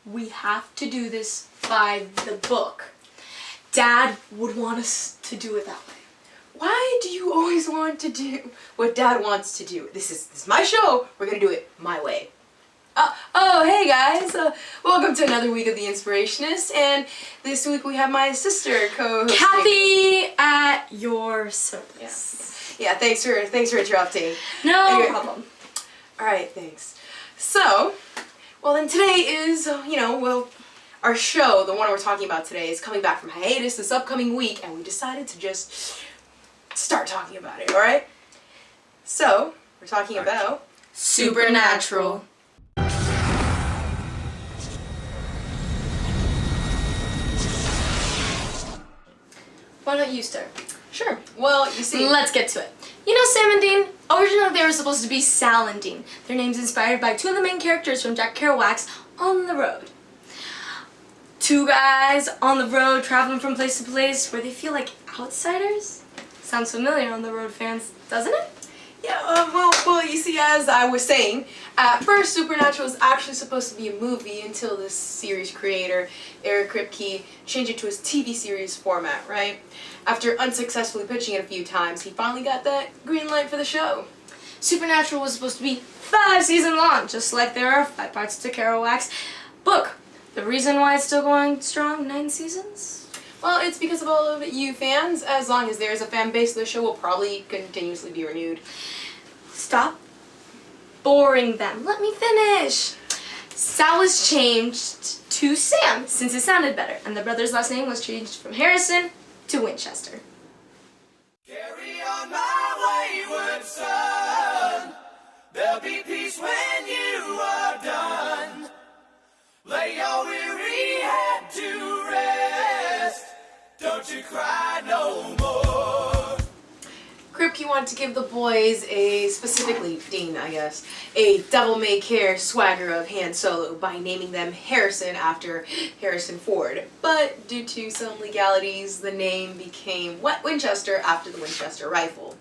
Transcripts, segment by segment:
we have to do this by the book. Dad would want us to do it that way. Why do you always want to do what Dad wants to do? This is my show. We're gonna do it my way. Hey guys, welcome to another week of the Inspirationist, and this week we have my sister co-hosting. Kathy at your service. Yeah, thanks for interrupting. No problem. All right, thanks. So, well then today is, our show, the one we're talking about today, is coming back from hiatus this upcoming week, and we decided to just start talking about it, alright? So, we're talking about Supernatural. Why don't you start? Sure. Well, you see... Let's get to it. You know Sam and Dean? Originally they were supposed to be Sal and Dean. Their names inspired by two of the main characters from Jack Kerouac's On the Road. Two guys on the road traveling from place to place where they feel like outsiders. Sounds familiar, On the Road fans, doesn't it? Yeah, well, you see, as I was saying, at first Supernatural was actually supposed to be a movie until this series creator, Eric Kripke, changed it to his TV series format, right? After unsuccessfully pitching it a few times, he finally got that green light for the show. Supernatural was supposed to be 5 seasons long, just like there are 5 parts to Kerouac's book. The reason why it's still going strong, 9 seasons? Well, it's because of all of you fans. As long as there's a fan base, the show will probably continuously be renewed. Stop boring them. Let me finish. Sal was changed to Sam since it sounded better, and the brother's last name was changed from Harrison to Winchester. Carry on my wayward son. There'll be peace when you are done. Lay your weary head to rest. Don't you cry no more. Kripke wanted to give the boys specifically Dean, I guess, a devil-may-care swagger of Han Solo by naming them Harrison after Harrison Ford. But due to some legalities, the name became Winchester after the Winchester rifle.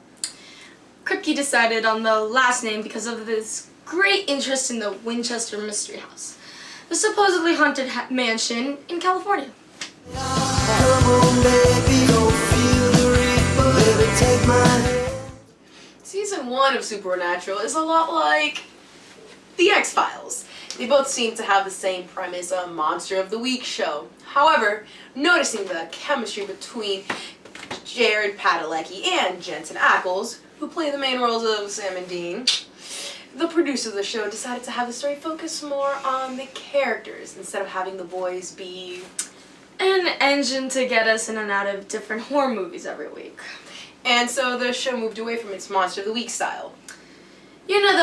Kripke decided on the last name because of his great interest in the Winchester Mystery House, the supposedly haunted mansion in California. Come on, baby, don't feel the reaper. Baby, take my hand. Season 1 of Supernatural is a lot like The X-Files. They both seem to have the same premise, a Monster of the Week show. However, noticing the chemistry between Jared Padalecki and Jensen Ackles, who play the main roles of Sam and Dean, the producer of the show decided to have the story focus more on the characters instead of having the boys be an engine to get us in and out of different horror movies every week. And so the show moved away from its Monster of the Week style. You know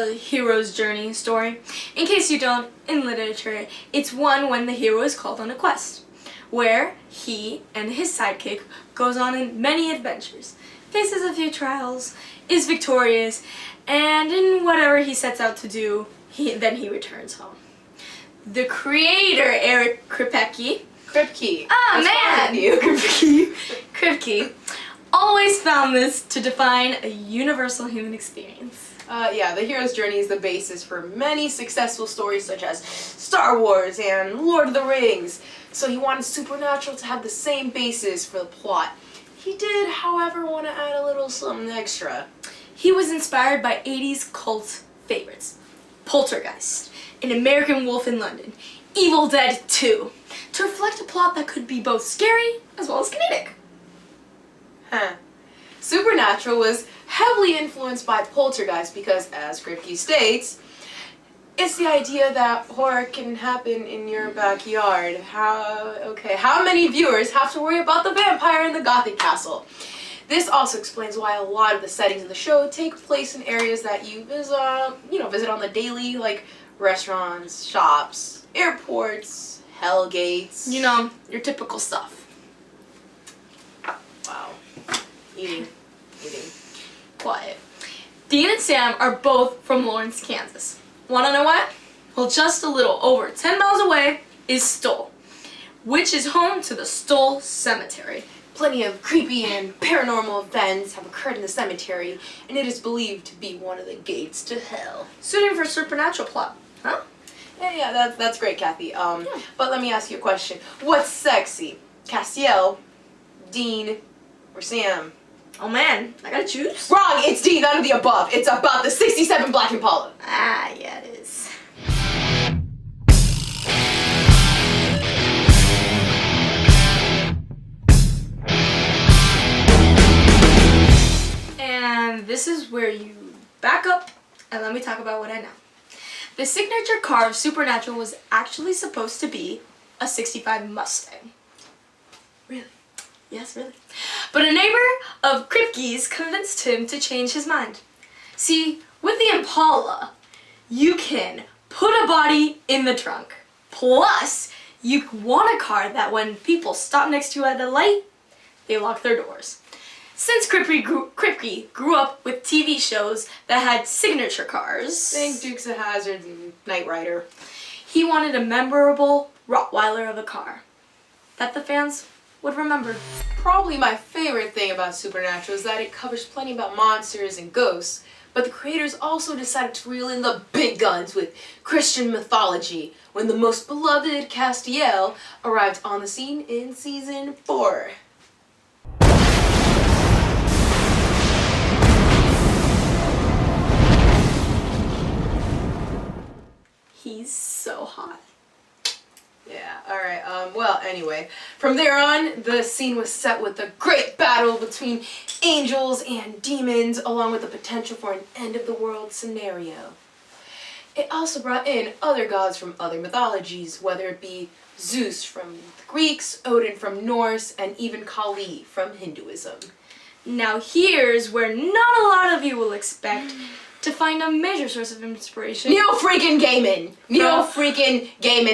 the hero's journey story? In case you don't, in literature, it's one when the hero is called on a quest, where he and his sidekick goes on many adventures, faces a few trials, is victorious, and in whatever he sets out to do, then he returns home. The creator, Eric Kripke, Kripke, always found this to define a universal human experience. The hero's journey is the basis for many successful stories such as Star Wars and Lord of the Rings. So he wanted Supernatural to have the same basis for the plot. He did, however, want to add a little something extra. He was inspired by 80s cult favorites. Poltergeist, An American Wolf in London, Evil Dead 2, to reflect a plot that could be both scary as well as comedic. Supernatural was heavily influenced by Poltergeist because, as Kripke states, it's the idea that horror can happen in your backyard. How many viewers have to worry about the vampire in the Gothic castle? This also explains why a lot of the settings of the show take place in areas that you visit on the daily, like restaurants, shops, airports, hell gates. You know, your typical stuff. Wow. Eating. Quiet. Dean and Sam are both from Lawrence, Kansas. Wanna know why? Well, just a little over 10 miles away is Stoll, which is home to the Stoll Cemetery. Plenty of creepy and paranormal events have occurred in the cemetery, and it is believed to be one of the gates to hell. Suiting for supernatural plot, huh? Yeah, that's great, Kathy. But let me ask you a question. What's sexy? Castiel, Dean, or Sam? Oh man, I gotta choose? Wrong! It's D, none of the above. It's about the 67 Black Impala. Ah, yeah, it is. And this is where you back up and let me talk about what I know. The signature car of Supernatural was actually supposed to be a 65 Mustang. Really? Yes, really. But a neighbor of Kripke's convinced him to change his mind. See, with the Impala, you can put a body in the trunk. Plus, you want a car that when people stop next to you at a light, they lock their doors. Since Kripke grew up with TV shows that had signature cars, Think Dukes of Hazzard and Knight Rider. he wanted a memorable Rottweiler of a car that the fans would remember. Probably my favorite thing about Supernatural is that it covers plenty about monsters and ghosts, but the creators also decided to reel in the big guns with Christian mythology when the most beloved Castiel arrived on the scene in season 4. He's so hot. Yeah, alright, well, anyway, from there on, the scene was set with a great battle between angels and demons, along with the potential for an end-of-the-world scenario. It also brought in other gods from other mythologies, whether it be Zeus from the Greeks, Odin from Norse, and even Kali from Hinduism. Now here's where not a lot of you will expect to find a major source of inspiration. Neil freaking Gaiman,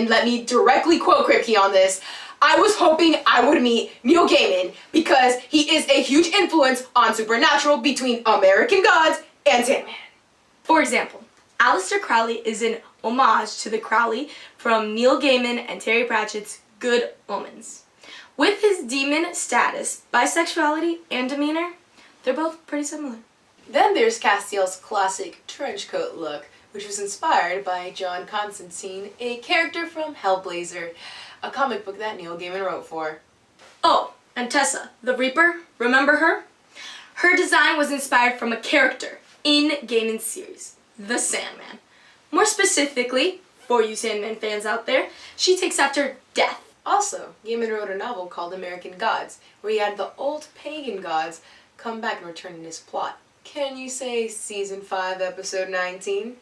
let me directly quote Kripke on this. I was hoping I would meet Neil Gaiman because he is a huge influence on Supernatural between American Gods and Sandman. For example, Aleister Crowley is an homage to the Crowley from Neil Gaiman and Terry Pratchett's Good Omens. With his demon status, bisexuality, and demeanor, they're both pretty similar. Then there's Castiel's classic trench coat look, which was inspired by John Constantine, a character from Hellblazer, a comic book that Neil Gaiman wrote for. Oh, and Tessa, the Reaper, remember her? Her design was inspired from a character in Gaiman's series, the Sandman. More specifically, for you Sandman fans out there, she takes after death. Also, Gaiman wrote a novel called American Gods, where he had the old pagan gods come back and return in his plot. Can you say season 5, episode 19?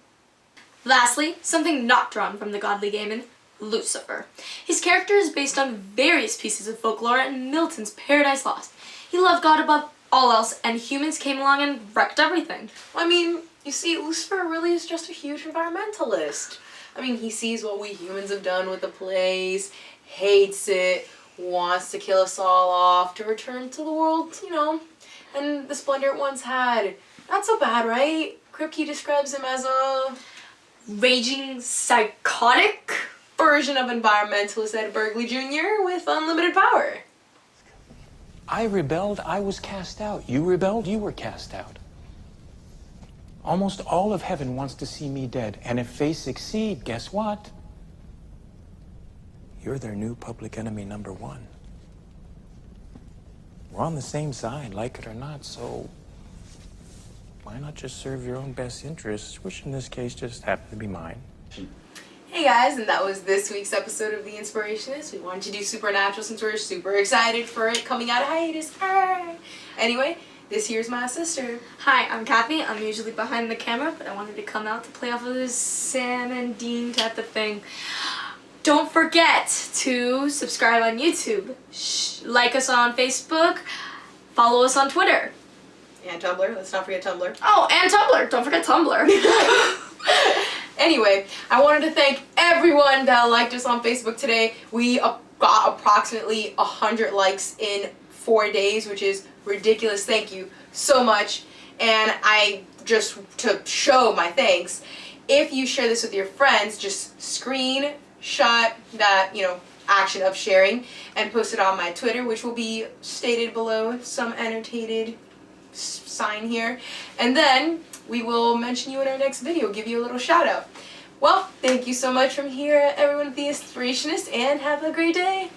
Lastly, something not drawn from the godly Gaiman, Lucifer. His character is based on various pieces of folklore in Milton's Paradise Lost. He loved God above all else, and humans came along and wrecked everything. I mean, you see, Lucifer really is just a huge environmentalist. I mean, he sees what we humans have done with the place, hates it, wants to kill us all off to return to the world, and the splendor it once had. Not so bad, right? Kripke describes him as a Raging psychotic? version of environmentalist Ed Bergley Jr. with unlimited power. I rebelled, I was cast out. You rebelled, you were cast out. Almost all of heaven wants to see me dead, and if they succeed, guess what? You're their new public enemy number 1. We're on the same side, like it or not, so why not just serve your own best interests, which in this case just happen to be mine? Hey guys, and that was this week's episode of The Inspirationist. We wanted to do Supernatural since we're super excited for it coming out of hiatus. Anyway, this here's my sister. Hi, I'm Kathy. I'm usually behind the camera, but I wanted to come out to play off of this Sam and Dean type of thing. Don't forget to subscribe on YouTube, like us on Facebook, follow us on Twitter. And Tumblr, let's not forget Tumblr. Oh, and Tumblr. Don't forget Tumblr. Anyway, I wanted to thank everyone that liked us on Facebook today. We got approximately 100 likes in 4 days, which is ridiculous. Thank you so much. And just to show my thanks, if you share this with your friends, just screenshot that, action of sharing and post it on my Twitter, which will be stated below, some annotated sign here. And then we will mention you in our next video, give you a little shout out. Well, thank you so much from here, everyone at the Inspirationist, and have a great day.